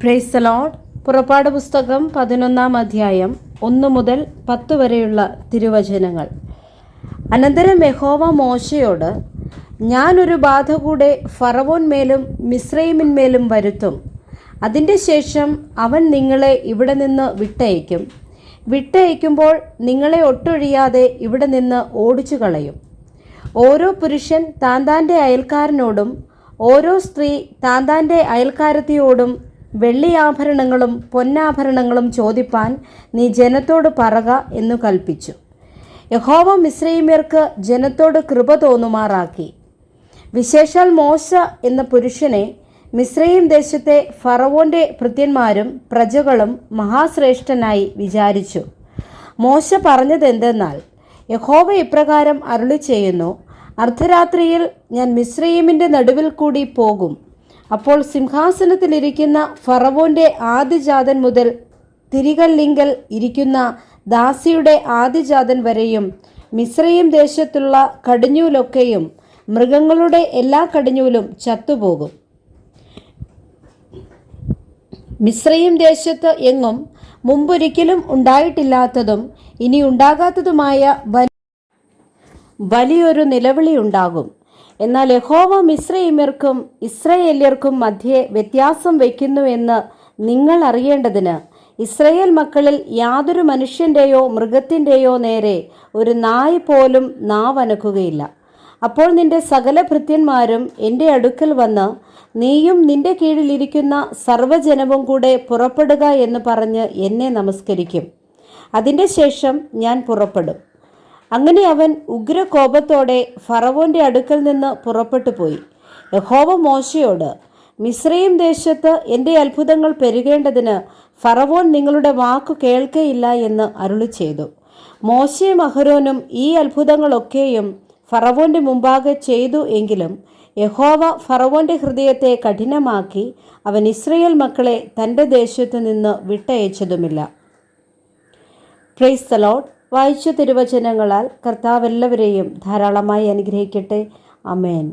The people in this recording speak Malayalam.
Praise the Lord. പുറപ്പാട് പുസ്തകം 11-ാം അധ്യായം 1 മുതൽ 10 വരെയുള്ള തിരുവചനങ്ങൾ. അനന്തരം യഹോവ മോശയോട്, ഞാനൊരു ബാധ കൂടെ ഫറവോൻ മേലും മിസ്രയീമിന്മേലും വരുത്തും. അതിൻ്റെ ശേഷം അവൻ നിങ്ങളെ ഇവിടെ നിന്ന് വിട്ടയക്കുമ്പോൾ നിങ്ങളെ ഒട്ടൊഴിയാതെ ഇവിടെ നിന്ന് ഓടിച്ചു കളയും. ഓരോ പുരുഷൻ താന്താൻ്റെ അയൽക്കാരനോടും ഓരോ സ്ത്രീ താന്താൻ്റെ അയൽക്കാരത്തിയോടും വെള്ളിയാഭരണങ്ങളും പൊന്നാഭരണങ്ങളും ചോദിപ്പാൻ നീ ജനത്തോട് പറക എന്നു കൽപ്പിച്ചു. യഹോവ മിസ്രയീമ്യർക്ക് ജനത്തോട് കൃപ തോന്നുമാറാക്കി. വിശേഷാൽ മോശ എന്ന പുരുഷനെ മിസ്രയീം ദേശത്തെ ഫറവോൻ്റെ ഭൃത്യന്മാരും പ്രജകളും മഹാശ്രേഷ്ഠനായി വിചാരിച്ചു. മോശ പറഞ്ഞതെന്തെന്നാൽ, യഹോവ ഇപ്രകാരം അരുളി ചെയ്യുന്നു, അർദ്ധരാത്രിയിൽ ഞാൻ മിസ്രയീമിൻ്റെ നടുവിൽ കൂടി പോകും. അപ്പോൾ സിംഹാസനത്തിലിരിക്കുന്ന ഫറവോൻ്റെ ആദിജാതൻ മുതൽ തിരികല്ലിങ്കൽ ഇരിക്കുന്ന ദാസിയുടെ ആദിജാതൻ വരെയും മിസ്രയീം ദേശത്തുള്ള കടിഞ്ഞൂലൊക്കെയും മൃഗങ്ങളുടെ എല്ലാ കടിഞ്ഞൂലും ചത്തുപോകും. മിസ്രയീം ദേശത്ത് എങ്ങും മുമ്പൊരിക്കലും ഉണ്ടായിട്ടില്ലാത്തതും ഇനി ഉണ്ടാകാത്തതുമായ വലിയൊരു നിലവിളി ഉണ്ടാകും. എന്നാൽ യഹോവ മിസ്രയീമ്യർക്കും ഇസ്രായേല്യർക്കും മധ്യേ വ്യത്യാസം വയ്ക്കുന്നു എന്ന് നിങ്ങൾ അറിയേണ്ടതിന് ഇസ്രായേൽ മക്കളിൽ യാതൊരു മനുഷ്യൻ്റെയോ മൃഗത്തിൻ്റെയോ നേരെ ഒരു നായ് പോലും നാവനക്കുകയില്ല. അപ്പോൾ നിന്റെ സകല ഭൃത്യന്മാരും എൻ്റെ അടുക്കൽ വന്ന്, നീയും നിന്റെ കീഴിലിരിക്കുന്ന സർവ്വജനവും കൂടെ പുറപ്പെടുക എന്ന് പറഞ്ഞ് എന്നെ നമസ്കരിക്കും. അതിൻ്റെ ശേഷം ഞാൻ പുറപ്പെടും. അങ്ങനെ അവൻ ഉഗ്രകോപത്തോടെ ഫറവോൻ്റെ അടുക്കൽ നിന്ന് പുറപ്പെട്ടു പോയി. യഹോവ മോശയോട്, മിസ്രയീം ദേശത്ത് എൻ്റെ അത്ഭുതങ്ങൾ പെരുകേണ്ടതിന് ഫറവോൻ നിങ്ങളുടെ വാക്കു കേൾക്കയില്ല എന്ന് അരുളി ചെയ്തു. മോശയും അഹരോനും ഈ അത്ഭുതങ്ങളൊക്കെയും ഫറവോൻ്റെ മുമ്പാകെ ചെയ്തു. എങ്കിലും യഹോവ ഫറവോൻ്റെ ഹൃദയത്തെ കഠിനമാക്കി അവൻ ഇസ്രായേൽ മക്കളെ തൻ്റെ ദേശത്തു നിന്ന് വിട്ടയച്ചതുമില്ല. Praise the Lord. വായിച്ച തിരുവചനങ്ങളാൽ കർത്താവ് എല്ലാവരെയും ധാരാളമായി അനുഗ്രഹിക്കട്ടെ. ആമേൻ.